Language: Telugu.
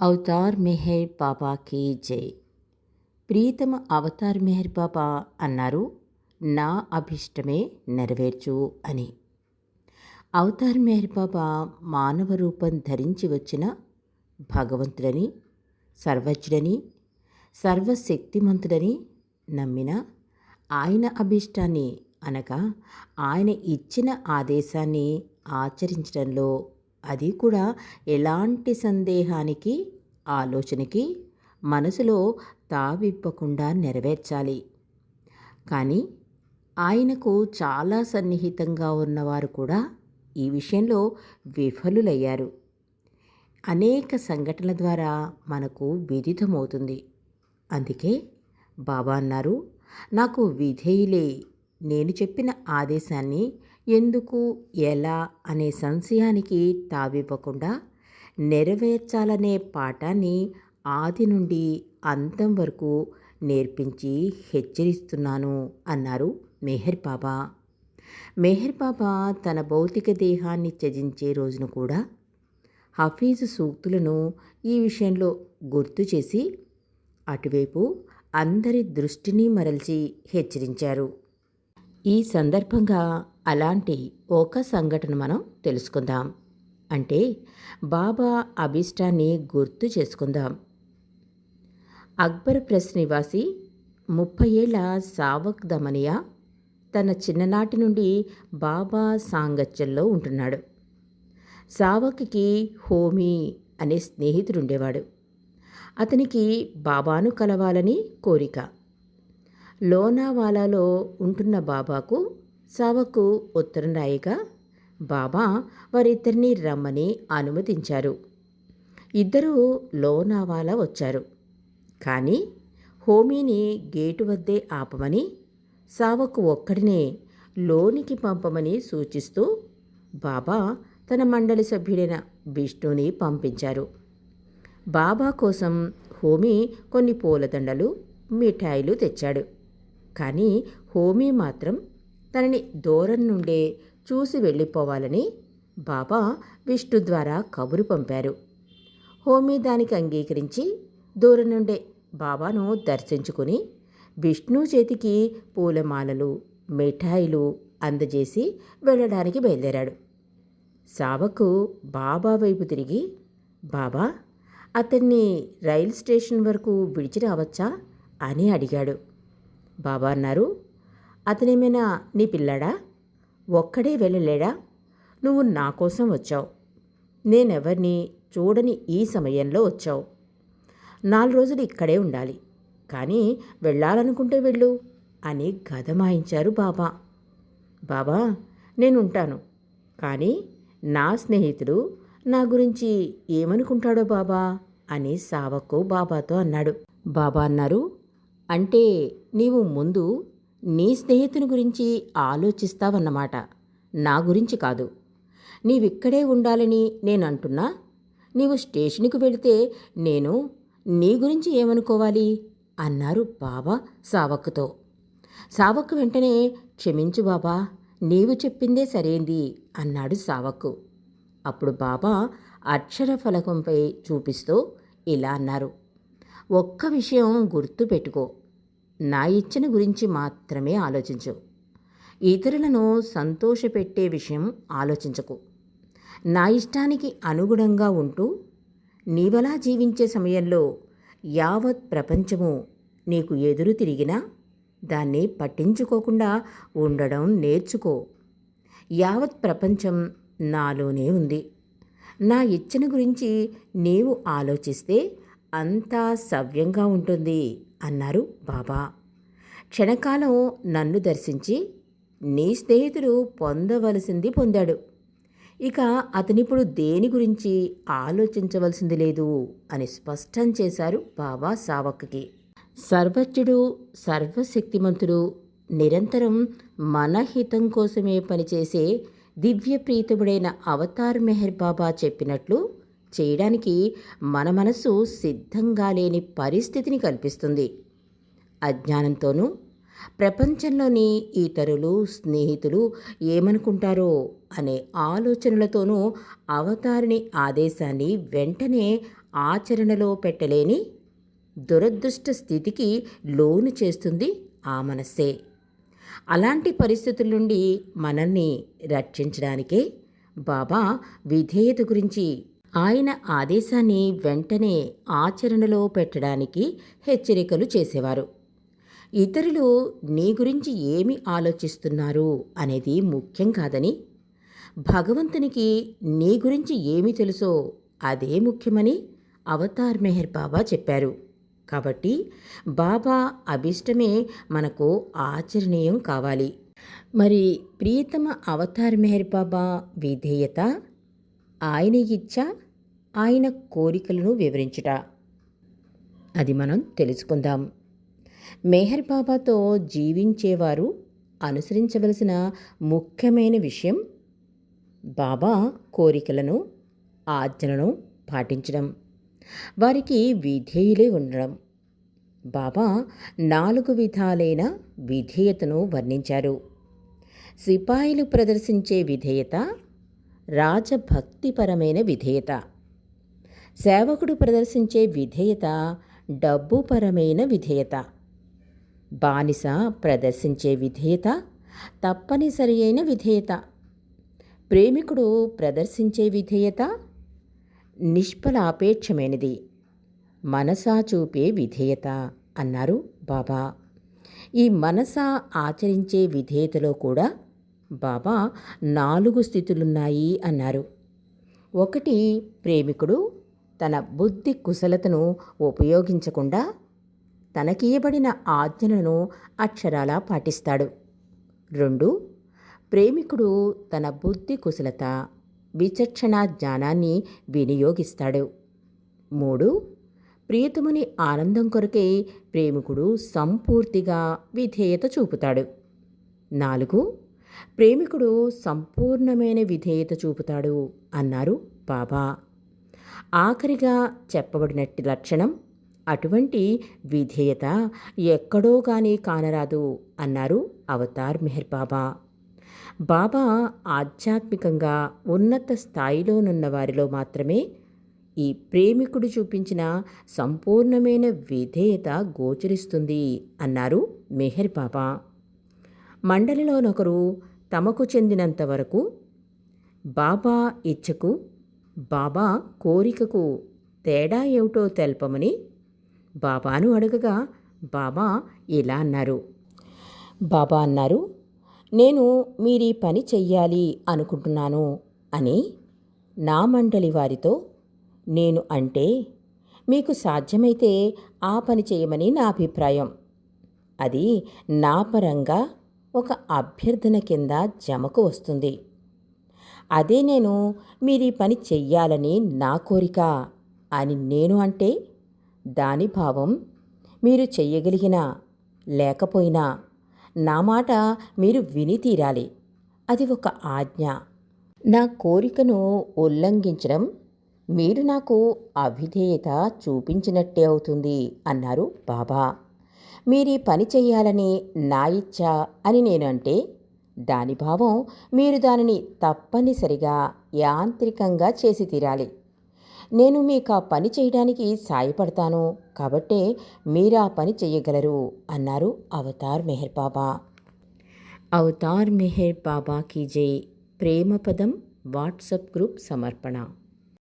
అవతార్ మెహర్ బాబా కీ జై. ప్రియతమ అవతార్ మెహర్ బాబా అన్నారు, నా అభిష్టమే నెరవేర్చు అని. అవతార్ మెహర్ బాబా మానవ రూపం ధరించి వచ్చిన భగవంతుడని, సర్వజ్ఞుడని, సర్వశక్తిమంతుడని నమ్మిన ఆయన అభిష్టాన్ని అనగా ఆయన ఇచ్చిన ఆదేశాన్ని ఆచరించడంలో, అది కూడా ఎలాంటి సందేహానికి, ఆలోచనకి మనసులో తావిప్పకుండా నెరవేర్చాలి. కానీ ఆయనకు చాలా సన్నిహితంగా ఉన్నవారు కూడా ఈ విషయంలో విఫలులయ్యారు. అనేక సంఘటనల ద్వారా మనకు విదితమవుతుంది. అందుకే బాబా అన్నారు, నాకు విధేయులే, నేను చెప్పిన ఆదేశాన్ని ఎందుకు, ఎలా అనే సంశయానికి తావివ్వకుండా నెరవేర్చాలనే పాఠాన్ని ఆది నుండి అంతం వరకు నేర్పించి హెచ్చరిస్తున్నాను అన్నారు మెహర్ బాబా. మెహర్ బాబా తన భౌతిక దేహాన్ని త్యజించే రోజును కూడా హఫీజు సూక్తులను ఈ విషయంలో గుర్తు చేసి అటువైపు అందరి దృష్టిని మరల్చి హెచ్చరించారు. ఈ సందర్భంగా అలాంటి ఒక సంఘటన మనం తెలుసుకుందాం. అంటే బాబా అభిష్టాన్ని గుర్తు చేసుకుందాం. అక్బర్ ప్రెస్ నివాసి 30 ఏళ్ల సావక్ దమనియా తన చిన్ననాటి నుండి బాబా సాంగత్యంలో ఉంటున్నాడు. సావక్కి హోమీ అనే స్నేహితుడుండేవాడు. అతనికి బాబాను కలవాలని కోరిక. లోనావాలాలో ఉంటున్న బాబాకు సావక్కు ఉత్తరం రాయగా బాబా వారిద్దరినీ రమ్మని అనుమతించారు. ఇద్దరూ లోనావాలా వచ్చారు. కానీ హోమీని గేటు వద్దే ఆపమని, సావక్కు ఒక్కడినే లోనికి పంపమని సూచిస్తూ బాబా తన మండలి సభ్యుడైన విష్ణుని పంపించారు. బాబా కోసం హోమీ కొన్ని పూలదండలు, మిఠాయిలు తెచ్చాడు. కానీ హోమీ మాత్రం తనని దూరం నుండే చూసి వెళ్ళిపోవాలని బాబా విష్ణు ద్వారా కబురు పంపారు. హోమీ దానికి అంగీకరించి దూరం నుండే బాబాను దర్శించుకుని విష్ణు చేతికి పూలమాలలు, మిఠాయిలు అందజేసి వెళ్ళడానికి బయలుదేరాడు. సావకు బాబా వైపు తిరిగి, బాబా, అతన్ని రైలు స్టేషన్ వరకు విడిచి రావచ్చా అని అడిగాడు. బాబా అన్నారు, అతనేమైనా నీ పిల్లాడా? ఒక్కడే వెళ్ళలేడా? నువ్వు నా కోసం వచ్చావు. నేనెవరిని చూడని ఈ సమయంలో వచ్చావు. 4 రోజులు ఇక్కడే ఉండాలి. కానీ వెళ్ళాలనుకుంటే వెళ్ళు అని గదమాయించారు బాబా. బాబా, నేనుంటాను. కానీ నా స్నేహితుడు నా గురించి ఏమనుకుంటాడో బాబా అని సావక్కు బాబాతో అన్నాడు. బాబా అన్నారు, అంటే నీవు ముందు నీ స్నేహితుని గురించి ఆలోచిస్తావన్నమాట, నా గురించి కాదు. నీవిక్కడే ఉండాలని నేను అంటున్నా. నీవు స్టేషన్కి వెళితే నేను నీ గురించి ఏమనుకోవాలి అన్నారు బాబా సావక్కుతో. సావక్కు వెంటనే, క్షమించు బాబా, నీవు చెప్పిందే సరైంది అన్నాడు సావక్కు. అప్పుడు బాబా అక్షర ఫలకంపై చూపిస్తూ ఇలా అన్నారు, ఒక్క విషయం గుర్తు పెట్టుకో, నా ఇచ్చిన గురించి మాత్రమే ఆలోచించు. ఇతరులను సంతోషపెట్టే విషయం ఆలోచించకు. నా ఇష్టానికి అనుగుణంగా ఉంటూ నీవలా జీవించే సమయంలో యావత్ ప్రపంచము నీకు ఎదురు తిరిగినా దాన్ని పట్టించుకోకుండా ఉండడం నేర్చుకో. యావత్ ప్రపంచం నాలోనే ఉంది. నా ఇచ్చిన గురించి నీవు ఆలోచిస్తే అంతా సవ్యంగా ఉంటుంది అన్నారు బాబా. క్షణకాలం నన్ను దర్శించి నీ స్నేహితుడు పొందవలసింది పొందాడు. ఇక అతనిప్పుడు దేని గురించి ఆలోచించవలసింది లేదు అని స్పష్టం చేశారు బాబా సావక్కి. సర్వజ్ఞుడు, సర్వశక్తిమంతుడు, నిరంతరం మన హితం కోసమే పనిచేసే దివ్యప్రీతముడైన అవతార్ మెహర్ బాబా చెప్పినట్లు చేయడానికి మన మనసు సిద్ధంగా లేని పరిస్థితిని కల్పిస్తుంది. అజ్ఞానంతోనూ, ప్రపంచంలోని ఇతరులు, స్నేహితులు ఏమనుకుంటారో అనే ఆలోచనలతోనూ అవతారిని ఆదేశాన్ని వెంటనే ఆచరణలో పెట్టలేని దురదృష్ట స్థితికి లోను చేస్తుంది ఆ మనస్సే. అలాంటి పరిస్థితుల నుండి మనల్ని రక్షించడానికే బాబా విధేయత గురించి, ఆయన ఆదేశాన్ని వెంటనే ఆచరణలో పెట్టడానికి హెచ్చరికలు చేసేవారు. ఇతరులు నీ గురించి ఏమి ఆలోచిస్తున్నారు అనేది ముఖ్యం కాదని, భగవంతునికి నీ గురించి ఏమి తెలుసో అదే ముఖ్యమని అవతార్ మెహర్ బాబా చెప్పారు. కాబట్టి బాబా అభిష్టమే మనకు ఆచరణీయం కావాలి. మరి ప్రియతమ అవతార్ మెహర్ బాబా విధేయత, ఆయన ఇచ్చ, ఆయన కోరికలను వివరించుట, అది మనం తెలుసుకుందాం. మెహర్ బాబాతో జీవించేవారు అనుసరించవలసిన ముఖ్యమైన విషయం బాబా కోరికలను, ఆజ్ఞలను పాటించడం, వారికి విధేయులై ఉండడం. బాబా 4 విధాలైన విధేయతను వర్ణించారు. సిపాయిలు ప్రదర్శించే విధేయత రాజభక్తిపరమైన విధేయత. సేవకుడు ప్రదర్శించే విధేయత డబ్బుపరమైన విధేయత. బానిస ప్రదర్శించే విధేయత తప్పనిసరి అయిన విధేయత. ప్రేమికుడు ప్రదర్శించే విధేయత నిష్ఫలాపేక్షమైనది, మనసా చూపే విధేయత అన్నారు బాబా. ఈ మనసా ఆచరించే విధేయతలో కూడా బాబా 4 స్థితులున్నాయి అన్నారు. 1, ప్రేమికుడు తన బుద్ధి కుశలతను ఉపయోగించకుండా తనకియబడిన ఆజ్ఞలను అక్షరాలా పాటిస్తాడు. 2, ప్రేమికుడు తన బుద్ధి కుశలత, విచక్షణ జ్ఞానాన్ని వినియోగిస్తాడు. 3, ప్రియతముని ఆనందం కొరకై ప్రేమికుడు సంపూర్తిగా విధేయత చూపుతాడు. 4, ప్రేమికుడు సంపూర్ణమైన విధేయత చూపుతాడు అన్నారు బాబా. ఆఖరిగా చెప్పబడినట్టి లక్షణం, అటువంటి విధేయత ఎక్కడో కానీ కానరాదు అన్నారు అవతార్ మెహర్ బాబా. బాబా ఆధ్యాత్మికంగా ఉన్నత స్థాయిలోనున్న వారిలో మాత్రమే ఈ ప్రేమికుడు చూపించిన సంపూర్ణమైన విధేయత గోచరిస్తుంది అన్నారు మెహర్ బాబా. మండలిలోనొకరు తమకు చెందినంత వరకు బాబా ఇచ్చకు, బాబా కోరికకు తేడా ఏమిటో తెల్పమని బాబాను అడగగా బాబా ఇలా అన్నారు. బాబా అన్నారు, నేను మీరీ పని చెయ్యాలి అనుకుంటున్నాను అని నా మండలి వారితో నేను అంటే, మీకు సాధ్యమైతే ఆ పని చేయమని నా అభిప్రాయం. అది నా పరంగా ఒక అభ్యర్థన కింద జమకు వస్తుంది. అదే నేను మీరీ పని చెయ్యాలని నా కోరిక అని నేను అంటే, దాని భావం మీరు చెయ్యగలిగినా లేకపోయినా నా మాట మీరు విని తీరాలి. అది ఒక ఆజ్ఞ. నా కోరికను ఉల్లంఘించడం మీరు నాకు అవిధేయత చూపించినట్టే అవుతుంది అన్నారు బాబా. మీరీ పని చెయ్యాలని నా ఇచ్చ అని నేను అంటే, దాని భావం మీరు దానిని తప్పనిసరిగా యాంత్రికంగా చేసి తీరాలి. నేను మీకు ఆ పని చేయడానికి సాయపడతాను కాబట్టే మీరు ఆ పని చెయ్యగలరు అన్నారు అవతార్ మెహర్ బాబా. అవతార్ మెహర్ బాబా కీ జై. ప్రేమపదం వాట్సాప్ గ్రూప్ సమర్పణ.